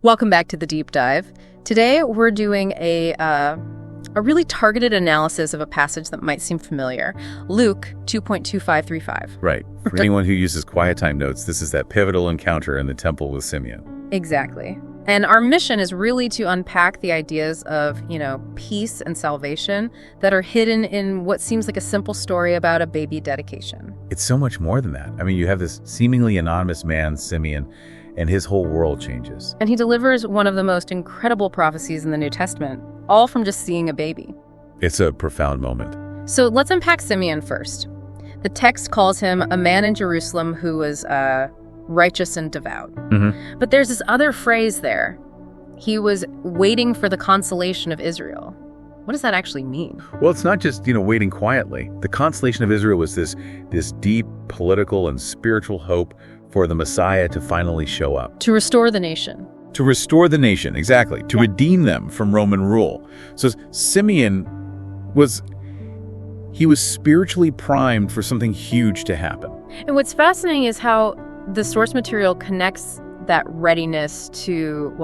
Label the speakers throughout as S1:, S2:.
S1: Welcome back to the Deep Dive. Today we're doing a really targeted analysis of a passage that might seem familiar. Luke 2.2535.
S2: Right. For anyone who uses quiet time notes, this is that pivotal encounter in the temple with Simeon.
S1: Exactly. And our mission is really to unpack the ideas of, peace and salvation that are hidden in what seems like a simple story about a baby dedication.
S2: It's so much more than that. I mean, you have this seemingly anonymous man, Simeon, and his whole world changes.
S1: And he delivers one of the most incredible prophecies in the New Testament, all from just seeing a baby.
S2: It's a profound moment.
S1: So let's unpack Simeon first. The text calls him a man in Jerusalem who was righteous and devout.
S2: Mm-hmm.
S1: But there's this other phrase there. He was waiting for the consolation of Israel. What does that actually mean?
S2: Well, it's not just, waiting quietly. The consolation of Israel was this deep political and spiritual hope for the Messiah to finally show up.
S1: To restore the nation.
S2: To restore the nation, exactly. To redeem them from Roman rule. So Simeon was spiritually primed for something huge to happen.
S1: And what's fascinating is how the source material connects that readiness to,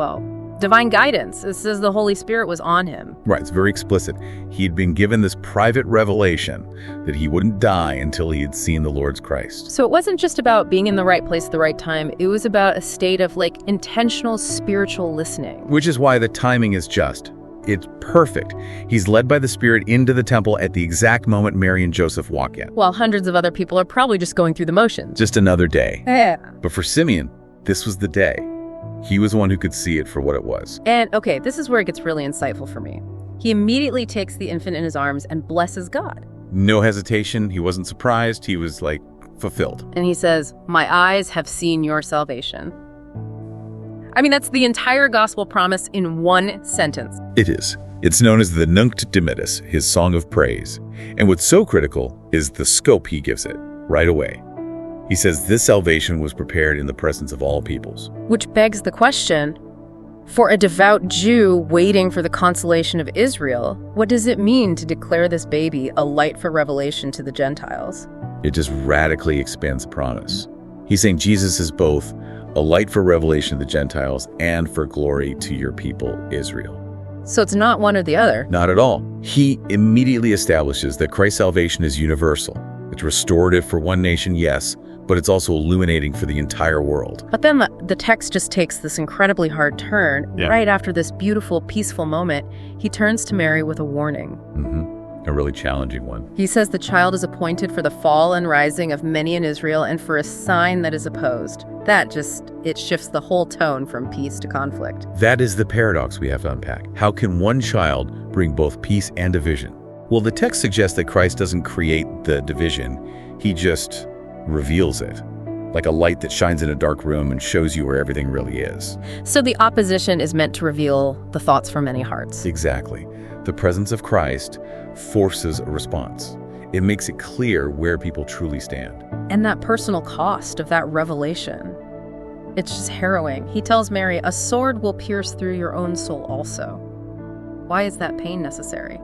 S1: divine guidance. It says the Holy Spirit was on him.
S2: Right, it's very explicit. He'd been given this private revelation that he wouldn't die until he had seen the Lord's Christ.
S1: So it wasn't just about being in the right place at the right time. It was about a state of intentional spiritual listening.
S2: Which is why the timing is just. It's perfect. He's led by the Spirit into the temple at the exact moment Mary and Joseph walk in.
S1: While hundreds of other people are probably just going through the motions.
S2: Just another day.
S1: Yeah.
S2: But for Simeon, this was the day. He was the one who could see it for what it was.
S1: And, okay, this is where it gets really insightful for me. He immediately takes the infant in his arms and blesses God.
S2: No hesitation. He wasn't surprised. He was, fulfilled.
S1: And he says, "My eyes have seen your salvation." I mean, that's the entire gospel promise in one sentence.
S2: It is. It's known as the Nunc Dimittis, his song of praise. And what's so critical is the scope he gives it right away. He says this salvation was prepared in the presence of all peoples.
S1: Which begs the question, for a devout Jew waiting for the consolation of Israel, what does it mean to declare this baby a light for revelation to the Gentiles?
S2: It just radically expands the promise. He's saying Jesus is both a light for revelation to the Gentiles and for glory to your people, Israel.
S1: So it's not one or the other.
S2: Not at all. He immediately establishes that Christ's salvation is universal. It's restorative for one nation, yes, but it's also illuminating for the entire world.
S1: But then the text just takes this incredibly hard turn.
S2: Yeah.
S1: Right after this beautiful, peaceful moment, he turns to Mary with a warning.
S2: Mm-hmm. A really challenging one.
S1: He says the child is appointed for the fall and rising of many in Israel and for a sign that is opposed. It shifts the whole tone from peace to conflict.
S2: That is the paradox we have to unpack. How can one child bring both peace and division? Well, the text suggests that Christ doesn't create the division. He just reveals it, like a light that shines in a dark room and shows you where everything really is.
S1: So the opposition is meant to reveal the thoughts from many hearts.
S2: Exactly. The presence of Christ forces a response. It makes it clear where people truly stand.
S1: And that personal cost of that revelation, it's just harrowing. He tells Mary, "A sword will pierce through your own soul also." Why is that pain necessary?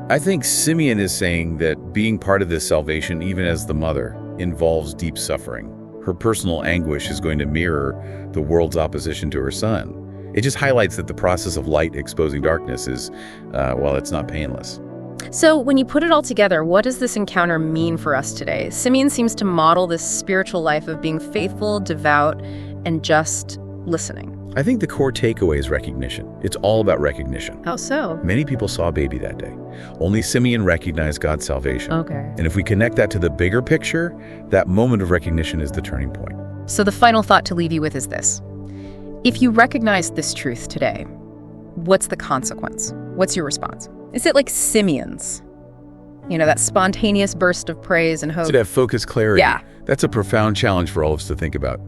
S2: I think Simeon is saying that being part of this salvation, even as the mother, involves deep suffering. Her personal anguish is going to mirror the world's opposition to her son. It just highlights that the process of light exposing darkness is, it's not painless.
S1: So when you put it all together, what does this encounter mean for us today? Simeon seems to model this spiritual life of being faithful, devout, and just listening.
S2: I think the core takeaway is recognition. It's all about recognition.
S1: How so?
S2: Many people saw a baby that day. Only Simeon recognized God's salvation.
S1: Okay.
S2: And if we connect that to the bigger picture, that moment of recognition is the turning point.
S1: So the final thought to leave you with is this. If you recognize this truth today, what's the consequence? What's your response? Is it like Simeon's? That spontaneous burst of praise and hope?
S2: To have focused clarity.
S1: Yeah.
S2: That's a profound challenge for all of us to think about.